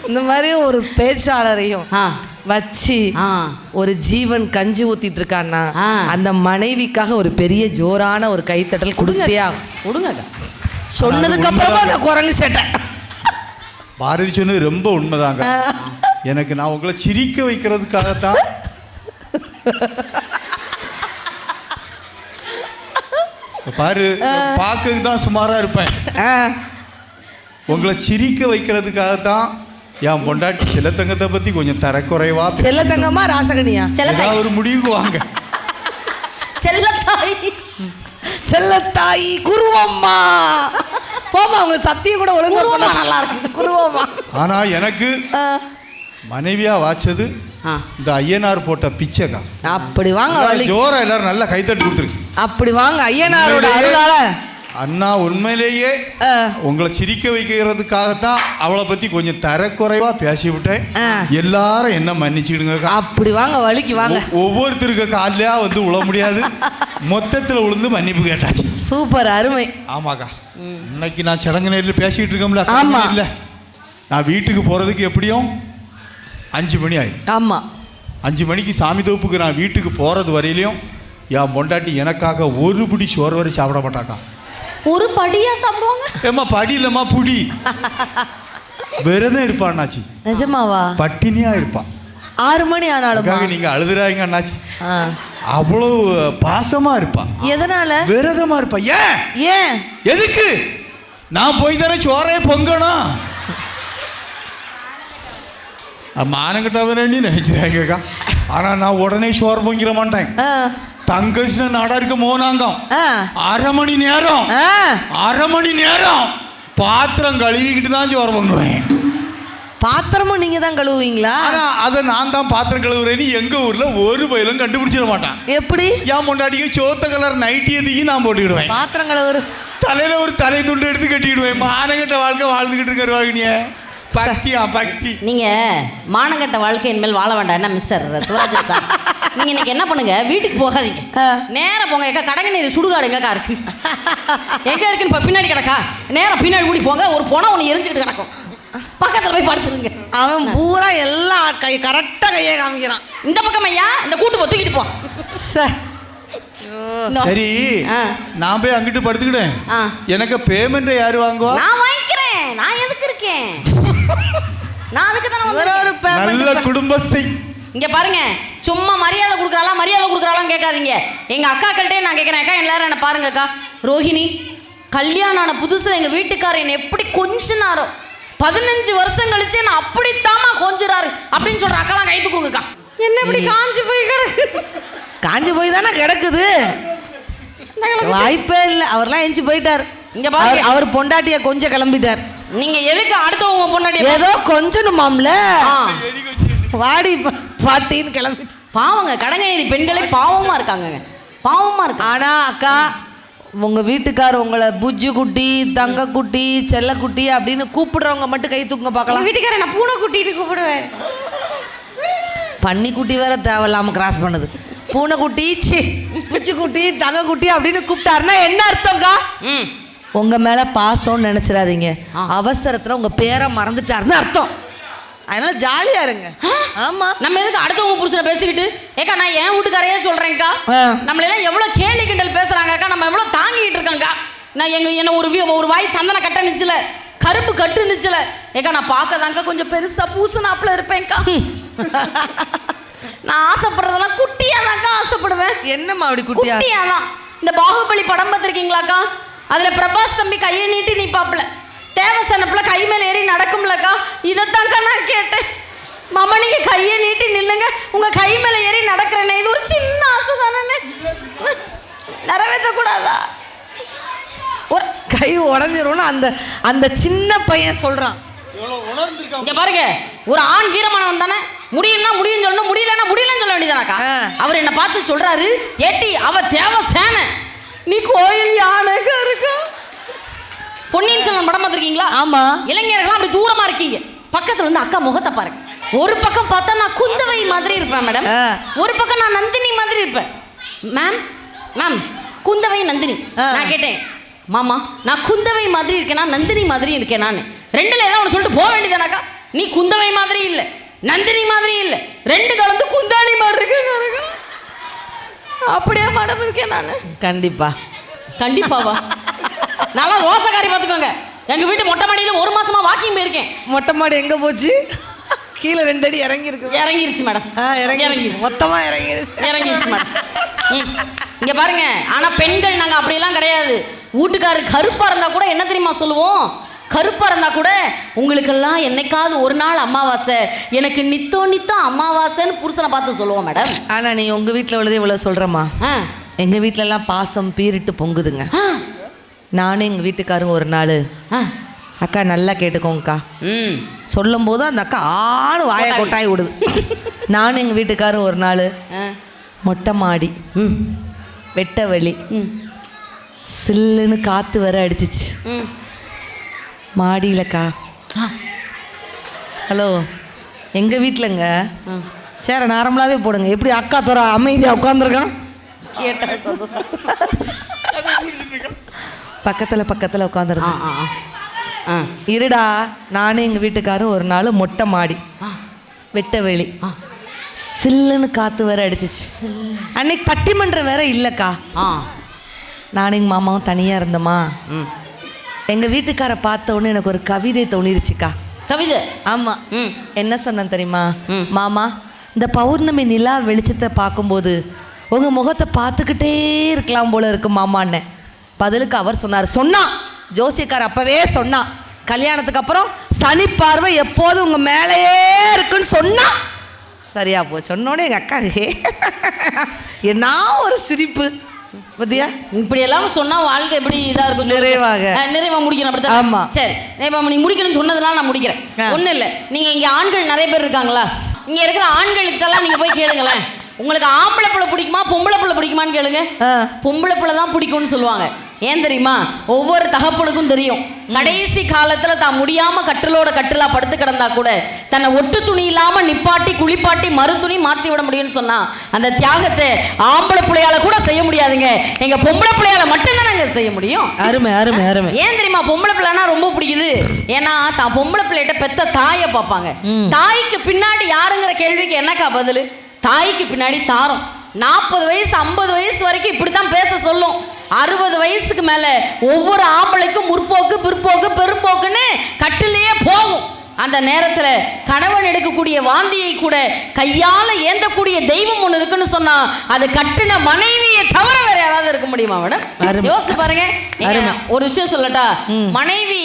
இந்த மாதிரி ஒரு பேச்சாளரையும் வச்சு ஒரு ஜீவன் கஞ்சி ஊத்திட்டு இருக்கான்னா அந்த மனைவிக்காக ஒரு பெரிய ஜோரான ஒரு கைத்தட்டல் கொடுத்தியா? கொடுங்க. சொன்னதுக்கு அப்புறமா அந்த குரங்கு சேட்டை. பாரதி சொன்னது ரொம்ப உண்மைதாங்க. எனக்கு நான் உங்களை சிரிக்க வைக்கிறதுக்காகத்தான் பாரு, பார்க்கறதுக்கு தான் சுமாரா இருப்பேன். உங்களை சிரிக்க வைக்கிறதுக்காகத்தான் என் பொண்டாட்டி செல்லத்தங்கத்தை பத்தி கொஞ்சம் தரக்குறைவா. செல்லத்தங்கமா ராசகனியா? ஒரு முடிவுக்கு வாங்க. செல்லத்தாயி குருவம்மா. போமா, உங்களுக்கு சத்தியம் கூட ஒழுங்கா நல்லா இருக்கு. குருவம்மா. ஆனா எனக்கு மனைவியா வாச்சது இந்த ஐயனார் போட்ட பிச்சைக்கா. அப்படி வாங்க, ஜோரா எல்லாரும் நல்லா கைத்தட்டி கொடுத்துருக்கு. அப்படி வாங்க, ஐயனாரோட அருளால. அண்ணா உண்மையிலேயே உங்களை சிரிக்க வைக்கிறதுக்காகத்தான் அவளை பத்தி கொஞ்சம் தரக்குறைவா பேசி விட்டேன். எல்லாரும் என்ன மன்னிச்சுடுங்க. அப்படி வாங்க, வலிக்கு வாங்க. ஒவ்வொருத்தருக்கு காலையா வந்து உழ முடியாது, மொத்தத்தில் விழுந்து மன்னிப்பு கேட்டாச்சு. சூப்பர், அருமை. ஆமாக்கா, இன்னைக்கு நான் சடங்கு நேரில் பேசிட்டு இருக்கோம்ல. ஆமா, இல்ல நான் வீட்டுக்கு போறதுக்கு எப்படியும் 5 மணி ஆயிடும். ஆமா, 5 மணிக்கு சாமி தோப்புக்கு நான் வீட்டுக்கு போறது வரையிலையும் என் பொண்டாட்டி எனக்காக ஒரு பிடி சோறு வரை சாப்பிட மாட்டாக்கா. ஒரு படியா சாப்பிடுவாங்க. ஏமா படி இல்லம்மா, புடி. விரதம் இருப்பா அண்ணாச்சி. நிஜமாவா? பட்டினியா இருப்பா. 6 மணி ஆனாலும் நீங்க அழுதுறாங்க அண்ணாச்சி. அவ்வளவு பாசமா இருப்பா. எதனால? விரதமா இருப்பா. ஏன் ஏன் எதுக்கு? நான் போய் தானே சோறே பொங்கணும். மானங்கிட்டவனே நினைச்சிருக்கா. ஆனா நான் உடனே சோறு பொங்கிட மாட்டேன். தங்கச்சின நாடா இருக்க மோனாங்கம் 1/2 மணி நேரம் 1/2 மணி நேரம் பாத்திரம் கழுவிக்கிட்டு தான் சோறு பொங்குவேன். பாத்திரமும் நீங்க தான் கழுவுவீங்களா? அதை நான் தான் பாத்திரம் கழுவுறேன்னு எங்க ஊர்ல ஒரு பயிலும் கண்டுபிடிச்சிட மாட்டான். எப்படி? என் முன்னாடியே சோத்த கலர் நைட்டி எதையும் நான் போட்டுக்கிடுவேன். பாத்திரம் கழுவுற தலையில ஒரு தலை துண்டு எடுத்து கட்டிடுவேன். மானகட்ட வாழ்க்கை வாழ்ந்துகிட்டு இருக்காரு வாங்கினிய. பக்தியா பக்தி. நீங்க மானகட்ட வாழ்க்கை இனிமேல் வாழ வேண்டாம். என்ன மிஸ்டர் சிவராஜன் சார், நீங்க இன்னைக்கு என்ன பண்ணுங்க, வீட்டுக்கு போகாதீங்க, நேரா போங்க. எங்க கடங்க நீர் சுடுகாடு எங்கக்கா இருக்கு? எங்க இருக்குன்னு இப்ப பின்னாடி கிடக்கா, நேரா பின்னாடி கூடி போங்க. ஒரு பொணம் ஒன்று எரிஞ்சுக்கிட்டு கிடக்கும், பக்கத்துல போய் படுத்துருங்க. அவன் பூரா எல்லாம் கரெக்டா கையை காமிக்கிறான். இந்த பக்கம் ஐயா, இந்த கூட்டு போ, தூக்கிட்டு போ. சரி, நான் போய் அங்கிட்டு படுத்துக்கிட்டேன். எனக்கு பேமெண்ட் யாரு வாங்குவா? நான் வாங்கிக்கிறேன். நான் எதுக்கு இருக்கேன்? நான் அதுக்கு தான நல்ல குடும்பஸ்தை. இங்க பாருங்க, சும்மா மரியாதை கொடுக்குறாலாம் கேட்காதீங்க. எங்க அக்காக்கள்கிட்டே நான் கேட்கறேன், அக்கா எல்லாரும் என்ன பாருங்க அக்கா, ரோஹிணி கல்யாணம் ஆன புதுசுல எங்க வீட்டுக்காரர் என்ன எப்படி கொஞ்சினாரோ, 15 வருஷம் கழிச்சு என்ன அப்படித்தாமா கொஞ்சிறாரு அப்படின்னு சொல்ற அக்காலாம் கை தூக்குங்கக்கா. என்ன இப்படி காஞ்சி போய் கிடக்கு? காஞ்சி போய் தானே கிடக்குது, வாய்ப்பே இல்லை. அவர்லாம் எஞ்சி போயிட்டார். இங்க பாருங்க, அவர் பொண்டாட்டிய கொஞ்சம் கிளம்பிட்டார். நீங்க எதுக்கு அடுத்தவங்க பொண்டாட்டிய ஏதோ கொஞ்சணுமாம்ல, வாடி பாட்டின்னு கிளம்பி. பாவங்க, கடங்கநேரி பெண்களே பாவமா இருக்காங்க, பாவமா இருக்கு. ஆனா அக்கா, உங்க வீட்டுக்கார் உங்களை புஜ்ஜு குட்டி, தங்க குட்டி, செல்ல குட்டி அப்படின்னு கூப்பிடுறவங்க மட்டும் கை தூக்குங்க பார்க்கலாம். வீட்டுக்காரர் நான் பூனை குட்டின்னு கூப்பிடுவேன். பன்னி குட்டி வேற தேவையில்லாம கிராஸ் பண்ணுது. பூனை குட்டி, புஜ்ஜு குட்டி, தங்க குட்டி அப்படின்னு கூப்பிட்டாருன்னா என்ன அர்த்தம்க்கா? உங்க மேல பாசம்னு நினைச்சிடாதீங்க, அவசரத்துல உங்க பேரை மறந்துட்டாருன்னு அர்த்தம். அதனால ஜாலியா இருங்க. ஆமா, நம்ம எதுக்கு அடுத்தவங்க புருஷனை பேசிக்கிட்டு? ஏக்கா நான் என் வீட்டுக்காரையே சொல்றேன்க்கா, நம்மள எல்லாம் எவ்வளவு கேலி கிண்டல் பேசுறாங்கக்கா, நம்ம எவ்வளவு தாங்கிட்டு இருக்கோம்க்கா. நான் என்ன ஒரு வாய் சந்தன கட்ட நிச்சல, கரும்பு கட்டு நிச்சல. ஏக்கா நான் பார்க்கதாங்க்கா கொஞ்சம் பெருசா பூசணாப்புல இருப்பேன்க்கா. நான் ஆசைப்படுறதெல்லாம் குட்டியாதான்க்கா ஆசைப்படுவேன். என்னம்மா அப்படி குட்டியாதான்? இந்த பாகுபலி படம் பார்த்துருக்கீங்களாக்கா? அதுல பிரபாஸ் தம்பி கையை நீட்டி நீ பாப்பல, தேவசனப்புல கை மேல ஏறி நடக்கும்லக்கா, இதைத்தான்க்கா நான் கேட்டேன். மாமா நீங்க கையை நீட்டி நில்லுங்க, உங்க கை மேல ஏறி நடக்கிறேன்னு. இது ஒரு சின்ன ஆசை தானே, நிறைவேற்ற கூடாதா? ஒரு கை உடஞ்சிரும்னு அந்த அந்த சின்ன பையன் சொல்றான். இங்க பாருங்க, ஒரு ஆண் வீரமானவன் தானே, முடியும்னா முடியும் சொல்லணும், முடியலன்னா முடியலன்னு சொல்ல வேண்டியதானாக்கா. அவர் என்ன பார்த்து சொல்றாரு, ஏட்டி அவ தேவசேன, நீ கோயில் யானைக்கா இருக்கா. பொன்னியின் செல்வன் படம் பார்த்துருக்கீங்களா? ஆமா. இளைஞர்கள்லாம் அப்படி தூரமா இருக்கீங்க, பக்கத்துல வந்து அக்கா முகத்தை பாருங்க. ஒரு பக்கம் பார்த்தா நான் குந்தவை மாதிரி இருப்பேன் மேடம், ஒரு பக்கம் நான் நந்தினி மாதிரி இருப்பேன். Ma'am ma'am Kundavai Nandini. நான் கேட்டேன், மாமா நான் குந்தவை மாதிரி இருக்கேனா நந்தினி மாதிரி இருக்கேன்? நான் ரெண்டுல ஏதாவது ஒன்று சொல்லிட்டு போக வேண்டியதானாக்கா. நீ குந்தவை மாதிரி இல்லை, நந்தினி மாதிரி இல்லை, ரெண்டு கலந்து குந்தாணி மாதிரி இருக்கு. அப்படியே மேடம் இருக்கேன் நான். கண்டிப்பா கண்டிப்பாவா? நல்லா ரோசக்காரி பார்த்துக்கோங்க. எங்க வீட்டு மொட்டை மாடியில் 1 மாசமா வாக்கிங் போயிருக்கேன். மொட்டை மாடி எங்க போச்சு? கீழே 2 அடி இறங்கிருச்சு மேடம். இறங்கிருச்சு, மொத்தமா இறங்கிருச்சு மேடம். இங்க பாருங்க, ஆனா பெண்கள் நாங்க அப்படியெல்லாம் கிடையாது. வீட்டுக்காரு கருப்பா இருந்தா கூட என்ன தெரியுமா சொல்லுவோம்? கருப்பா இருந்தா கூட உங்களுக்கெல்லாம் என்னைக்காவது ஒரு நாள் அமாவாசை, எனக்கு நித்தம் அமாவாசைன்னு புருஷனை பார்த்து சொல்லுவோம் மேடம். ஆனா நீ உங்க வீட்டில் உள்ளதே இவ்வளவு சொல்றமா? எங்கள் வீட்டிலலாம் பாசம் பீரிட்டு பொங்குதுங்க. நானும் எங்கள் வீட்டுக்காரங்க ஒரு நாள், அக்கா நல்லா கேட்டுக்கோங்கக்கா சொல்லும் போது அந்த அக்கா ஆணு வாயை கொட்டாய் விடுது. நானும் எங்கள் வீட்டுக்காரரும் ஒரு நாள் மொட்டை மாடி வெட்ட வெளி சில்லுன்னு காற்று வர அடிச்சிச்சு மாடியிலக்கா. ஹலோ எங்கள் வீட்டிலங்க சேர நார்மலாகவே போடுங்க. எப்படி அக்கா தோற அமைதியாக உட்காந்துருக்கான் பக்கத்தில் உட்காந்துருக்கான். இருடா நானும் எங்கள் வீட்டுக்காரும் ஒரு நாள் மொட்டை மாடி வெட்ட வெளி சில்லுன்னு காற்று வேற அடிச்சிச்சு. அன்னைக்கு பட்டிமன்றம் வேற இல்லைக்கா. நானும் எங்கள் மாமாவும் தனியாக இருந்தோமா. எங்கள் வீட்டுக்கார பார்த்த உடனே எனக்கு ஒரு கவிதை தோணிருச்சுக்கா. கவிதை? ஆமாம். என்ன சொன்னேன் தெரியுமா? மாமா, இந்த பௌர்ணமி நிலா வெளிச்சத்தை பார்க்கும்போது உங்கள் முகத்தை பார்த்துக்கிட்டே இருக்கலாம் போல இருக்கு மாமான்னு. பதிலுக்கு அவர் சொன்னான் ஜோசியக்கார் அப்பவே சொன்னான், கல்யாணத்துக்கு அப்புறம் சனி பார்வை எப்போதும் உங்கள் மேலேயே இருக்குன்னு சொன்னா. சரியா போ சொன்னோடனே எங்கள் அக்கா என்ன ஒரு சிரிப்பு பத்தியா. இப்படி எல்லாம் சொன்னா வாழ்க்கை எப்படி இதா இருக்கும்? நிறைவா முடிக்கணும். ஆமா சரி, நீ முடிக்கணும்னு சொன்னதெல்லாம் நான் முடிக்கிறேன். ஒன்றும் இல்லை, நீங்க இங்க ஆண்கள் நிறைய பேர் இருக்காங்களா? இங்க இருக்கிற ஆண்களுக்கெல்லாம் நீங்க போய் கேளுங்களேன், உங்களுக்கு ஆம்பளை பிள்ளை பிடிக்குமா பொம்பளை பிள்ளை பிடிக்குமான்னு கேளுங்க. பொம்பளை பிள்ளை தான் பிடிக்கும்னு சொல்லுவாங்க. ஏன் தெரியுமா? ஒவ்வொரு தகப்பனுக்கும் தெரியும், கடைசி காலத்துல தான் முடியாம கட்டிலோட கட்டிலா படுத்து கிடந்தா கூட தன்னை ஒட்டு துணி இல்லாம நிப்பாட்டி குளிப்பாட்டி மறு துணி மாத்தி விட முடியும்னு சொன்னா அந்த தியாகத்தை ஆம்பளை பிள்ளையால கூட செய்ய முடியாதுங்க. எங்க பொம்பளை பிள்ளையால மட்டும்தான் நாங்க செய்ய முடியும். அருமை அருமை அருமை. ஏன் தெரியுமா பொம்பளை பிள்ளைனா ரொம்ப பிடிக்குது? ஏன்னா தான் பொம்பளை பிள்ளைகிட்ட பெத்த தாயை பார்ப்பாங்க. தாய்க்கு பின்னாடி யாருங்கிற கேள்விக்கு என்னக்கா பதில்? தாய்க்கு பின்னாடி தாரம். 40 வயசு 50 வயசு வரைக்கும் இப்படித்தான் பேச சொல்லும். 60 வயசுக்கு மேல ஒவ்வொரு ஆம்பளைக்கும் முற்போக்கு பிற்போக்கு பெரும்போக்குன்னு கட்டிலேயே போகும். அந்த நேரத்துல கணவன் எடுக்கக்கூடிய வாந்தியை கூட கையால ஏந்தக்கூடிய தெய்வம் ஒண்ணு இருக்குன்னு சொன்னா அது கட்டின மனைவியை தவிர வேற யாராவது இருக்க முடியுமா மேடம்? யோசிச்சு பாருங்க. ஒரு விஷயம் சொல்லட்டா, மனைவி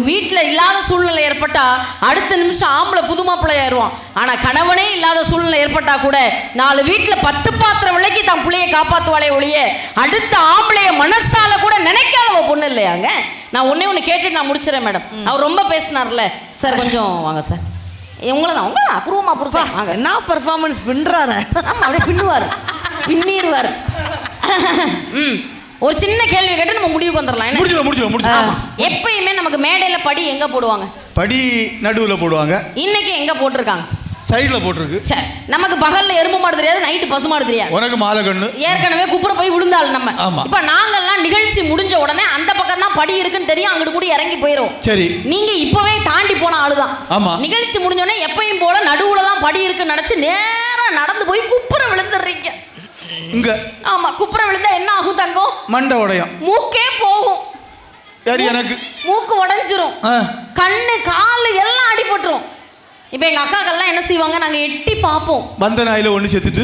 வீட்டுல இல்லாத சூழ்நிலை ஏற்பட்டா அடுத்த நிமிஷம் ஆம்பளை புது மாப்பிள்ளை ஆயிடுவான். ஆனா கணவனே இல்லாத சூழ்நிலை ஏற்பட்டா கூட 4 வீட்டுல 10 பாத்திரம் விலைக்கு தான் பிள்ளையை காப்பாத்துவாளே ஒழிய அடுத்த ஆம்பளைய மனசால கூட நினைக்காத பொண்ணு இல்லையாங்க. நான் ஒண்ணு கேட்டுட்டு நான் முடிச்சிடறேன் மேடம். அவர் ரொம்ப பேசினார்ல சார், கொஞ்சம் வாங்க சார். உங்களை அக்ரூமா புருஷா வாங்க. என்ன பெர்ஃபார்மன்ஸ் பின்றாரு? ஆமா, அப்படியே பின்னுவார் பின்னிடுவார். ஒரு சின்ன கேள்வி கேட்டு நம்ம முடிவுக்கு வந்துடலாம். முடிச்சிடலாம். எப்பயுமே நமக்கு மேடையில படி எங்க போடுவாங்க? படி நடுவுல போடுவாங்க. இன்னைக்கு எங்க போட்டிருக்காங்க? சைடுல போட்டுருக்கு. சரி, நமக்கு பகல்ல எறும்பு மாடு தெரியாது, நைட்டு பசு மாடு தெரியாது. உனக்கு மாலை கண்ணு. ஏற்கனவே குப்புற போய் விழுந்தாள் நம்ம. இப்ப நாங்கெல்லாம் நிகழ்ச்சி முடிஞ்ச உடனே அந்த பக்கம் தான் படி இருக்குன்னு தெரியும், அங்கிட்டு கூட இறங்கி போயிரும். சரி, நீங்க இப்பவே தாண்டி போன ஆளுதான். ஆமா, நிகழ்ச்சி முடிஞ்ச உடனே எப்பயும் போல நடுவுல தான் படி இருக்குன்னு நினைச்சு நேரா நடந்து போய் குப்புற விழுந்துடுறீங்க. இங்க ஆமா, குப்புற விழுந்தா என்ன ஆகும் தங்கம்? மண்டை உடையும், மூக்கே போகும். எனக்கு மூக்கு உடைஞ்சிரும், கண்ணு காலு எல்லாம் அடிபட்டுரும். இப்ப எங்க அக்காக்கெல்லாம் என்ன செய்வாங்க, நாங்க எட்டி பார்ப்போம். வந்த நாயில ஒண்ணு செத்துட்டு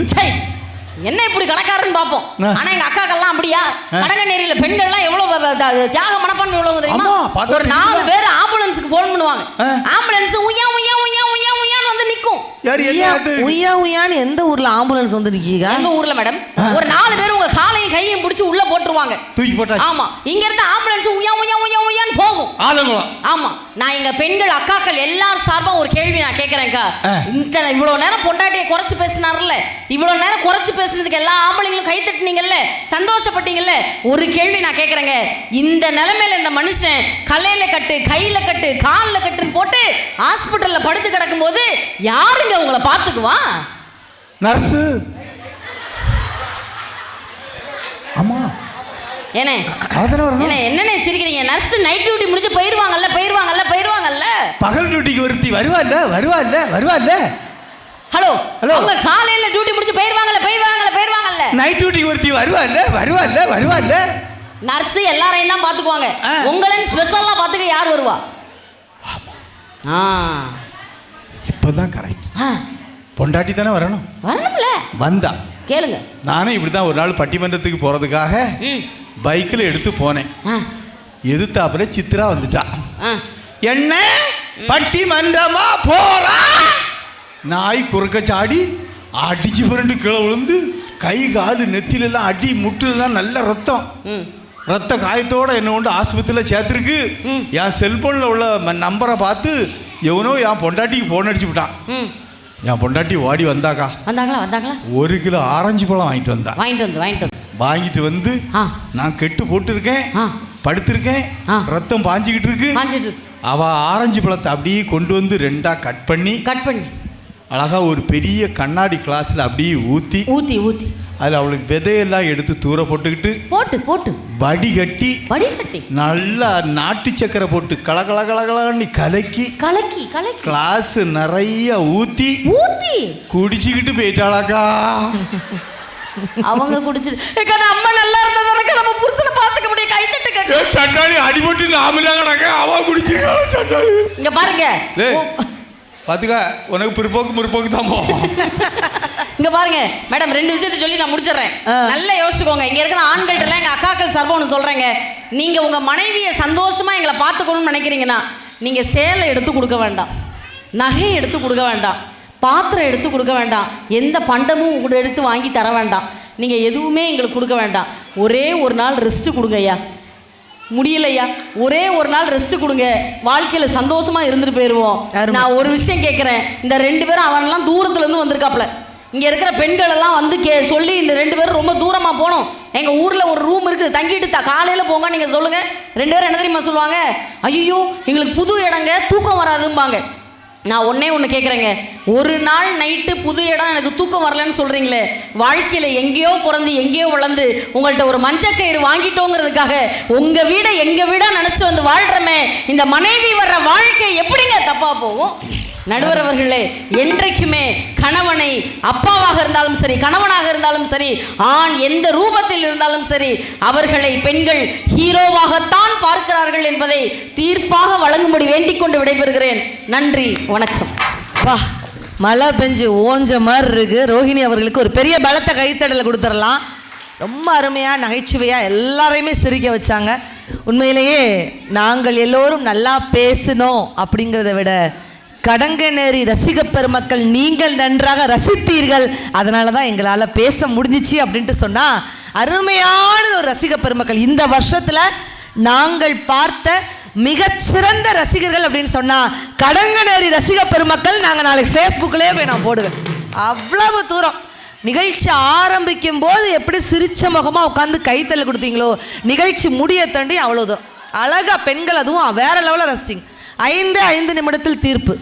என்ன இப்படி கணக்காரன்னு பார்ப்போம். ஆனா எங்க அக்காக்கெல்லாம் அப்படியா? கடங்கநேரியில பெண்கள்லாம் எவ்வளவு தியாக மனப்பான்மை உள்ளவங்க தெரியுமா? ஒரு 4 பேர் ஆம்புலன்ஸுக்கு போன் பண்ணுவாங்க. ஆம்புலன்ஸ் உய்யா உய்யா உய்யா உய்யா உய்யான்னு வந்து நிக்கும். உய்யா உய்யான்னு எந்த ஊர்ல ஆம்புலன்ஸ் வந்து நிக்கீங்க? எங்க ஊர்ல மேடம். ஒரு 4 பேர் உங்க காலையும் கையும் பிடிச்சு உள்ள போட்டுருவாங்க, தூக்கி போட்டாங்க. ஆமா, இங்க இருந்து ஆம்புலன்ஸ் உய்யா உய்யா உய்யா உய்யான்னு போகும். ஆமா, நான் எங்க பெண்கள் அக்காக்கள் எல்லாரும் சார்பா ஒரு கேள்வி நான் கேட்கறேன்க்கா. இவ்வளவு நேரம் பொண்டாட்டியை குறைச்சு பேசினார்ல, இவ்வளவு நேரம் குறைச்சு பேசினதுக்கு எல்லா ஆம்பளைங்களும் கை தட்டினீங்கல்ல, சந்தோஷப்பட்டீங்கல்ல. ஒரு கேள்வி நான் கேட்கறேங்க, இந்த நிலைமையில இந்த மனுஷன் கல்லையில கட்டு கையில கட்டு காலில் கட்டுன்னு போட்டு ஹாஸ்பிட்டல்ல படுத்து கிடக்கும் போது யாருங்க உங்களை பாத்துக்குவா? நர்ஸ். ஆமா, என்ன சிரிக்கிறீங்க? நர்ஸ் நைட் டியூட்டி முடிஞ்சு போயிருவாங்கல்ல. பகல் டியூட்டிக்கு ஒருத்தி வருவால்ல. ஹலோ, அவங்க காலையில டியூட்டி முடிஞ்சு போயிருவாங்கல்ல. நைட் டியூட்டிக்கு ஒருத்தி வருவால்ல. நர்ஸ் எல்லாரையும் தான் பாத்துக்குவாங்க. உங்களையும் ஸ்பெஷலா பாத்துக்க யார் வருவா? இப்பதான் கரெக்ட். பொண்டாட்டி தானே வரணும்ல. வந்தா கேளுங்க. நானே இப்படிதான் ஒரு நாள் பட்டிமன்றத்துக்கு போறதுக்காக பைக்கில் எடுத்து போனேன். எதிர்த்தாப்புல சித்ரா வந்துட்டா. என்ன பட்டிமன்றமா போறா? நாய் குறுக்க சாடி அடிச்சு புரண்டு கீழே விழுந்து கை காலு நெத்திலெல்லாம் அடி முட்டுலாம் நல்ல ரத்தம். ரத்த காயத்தோட என்ன கொண்டு ஆஸ்பத்திரியில் சேர்த்துருக்கு. என் செல்போனில் உள்ள நம்பரை பார்த்து எவனோ என் பொண்டாட்டிக்கு ஃபோன் அடிச்சு விட்டான். என் பொண்டாட்டி ஓடி வந்தாங்களா 1 கிலோ ஆரஞ்சு பழம் வாங்கிட்டு வந்து நான் கெட்டு போட்டுருக்கேன், படுத்திருக்கேன், ரத்தம் பாஞ்சிக்கிட்டு இருக்கு. அவ ஆரஞ்சு பழத்தை அப்படியே கொண்டு வந்து 2ஆ கட் பண்ணி அழகா ஒரு பெரிய கண்ணாடி கிளாஸ்ல அப்படியே ஊத்தி அது அவளுக்கு விதையெல்லாம் எடுத்து தூர போட்டு வடிகட்டி நல்லா நாட்டு சக்கரை போட்டு கலகலகலகலன்னு கலக்கி கிளாஸ் நிறைய ஊத்தி குடிச்சுக்கிட்டு போயிட்டாளாக்கா. அவங்க குடிச்சிட்டு அம்மா நல்லா இருந்தா நம்ம புருஷனை பாத்துக்க முடியும். கை தட்டுங்க. சட்டாளி அடிபட்டு நாம அவ குடிச்சிருக்கா. இங்க பாருங்க பாத்துக்க, உனக்கு பிற்போக்கு தான் போவோம். இங்க பாருங்க மேடம், 2 விஷயத்தை சொல்லி நான் முடிச்சிடறேன். நல்லா யோசிச்சுக்கோங்க. இங்க இருக்கிற ஆண்கள்ட்ட எல்லாம் எங்க அக்காக்கள் சார்பா ஒன்று சொல்றேங்க. நீங்க உங்க மனைவியை சந்தோஷமா எங்களை பார்த்துக்கணும்னு நினைக்கிறீங்கன்னா நீங்க சேலை எடுத்து கொடுக்க வேண்டாம், நகை எடுத்து கொடுக்க வேண்டாம், பாத்திரம் எடுத்து கொடுக்க வேண்டாம், எந்த பண்டமும் எடுத்து வாங்கி தர வேண்டாம். நீங்க எதுவுமே எங்களுக்கு கொடுக்க வேண்டாம். ஒரே ஒரு நாள் ரெஸ்ட் கொடுங்க ஐயா. முடியலையா, ஒரே ஒரு நாள் ரெஸ்ட் கொடுங்க. வாழ்க்கையில சந்தோஷமா இருந்துட்டு போயிருவோம். நான் ஒரு விஷயம் கேட்கிறேன். இந்த 2 பேரும் அவனெல்லாம் தூரத்துல இருந்து வந்திருக்காப்ல. இங்க இருக்கிற பெண்கள் எல்லாம் வந்து சொல்லி இந்த 2 பேரும் ரொம்ப தூரமா போனோம். எங்க ஊர்ல ஒரு ரூம் இருக்குது, தங்கிட்டு காலையில போங்க நீங்க சொல்லுங்க. 2 பேரும் என்ன தெரியுமா சொல்லுவாங்க? ஐயோ எங்களுக்கு புது இடங்க, தூக்கம் வராதும்பாங்க. நான் ஒன்று கேட்குறேங்க. ஒரு நாள் நைட்டு புது இடம் எனக்கு தூக்கம் வரலன்னு சொல்கிறீங்களே, வாழ்க்கையில் எங்கேயோ பிறந்து எங்கேயோ வளர்ந்து உங்கள்கிட்ட ஒரு மஞ்சக்கயிறு வாங்கிட்டோங்கிறதுக்காக உங்கள் வீடை எங்கள் வீடாக நினச்சி வந்து வாழ்கிறமே, இந்த மனைவி வர்ற வாழ்க்கை எப்படிங்க தப்பாக போகும்? நடுவர் அவர்களே, என்றைக்குமே கணவனை அப்பாவாக இருந்தாலும் சரி, கணவனாக இருந்தாலும் சரி, ஆண் எந்த ரூபத்தில் இருந்தாலும் சரி, அவர்களை பெண்கள் ஹீரோவாகத்தான் பார்க்கிறார்கள் என்பதை தீர்ப்பாக வழங்கும்படி வேண்டிக் கொண்டு விடைபெறுகிறேன். நன்றி, வணக்கம். வா, மழை பெஞ்சு ஓஞ்ச மாதிரி இருக்கு. ரோஹிணி அவர்களுக்கு ஒரு பெரிய பலத்தை கைத்தடலை கொடுத்துடலாம். ரொம்ப அருமையாக நகைச்சுவையாக எல்லாரையுமே சிரிக்க வச்சாங்க. உண்மையிலேயே நாங்கள் எல்லோரும் நல்லா பேசணும் அப்படிங்கிறத விட கடங்கநேரி ரசிக பெருமக்கள் நீங்கள் நன்றாக ரசித்தீர்கள், அதனால தான் எங்களால் பேச முடிஞ்சிச்சு அப்படின்ட்டு சொன்னால் அருமையான ஒரு ரசிக பெருமக்கள். இந்த வருஷத்தில் நாங்கள் பார்த்த மிகச்சிறந்த ரசிகர்கள் அப்படின்னு சொன்னால் கடங்கநேரி ரசிக பெருமக்கள். நாங்கள் நாளைக்கு ஃபேஸ்புக்கிலே போய் நான் போடுவேன். அவ்வளவு தூரம் நிகழ்ச்சி ஆரம்பிக்கும் போது எப்படி சிரிச்ச முகமாக உட்காந்து கைத்தல் கொடுத்தீங்களோ, நிகழ்ச்சி முடிய தாண்டி அவ்வளோ தூரம் அழகாக பெண்கள் அதுவும் வேற லெவலில் ரசிச்சிங்க. 5 நிமிடத்தில் தீர்ப்பு.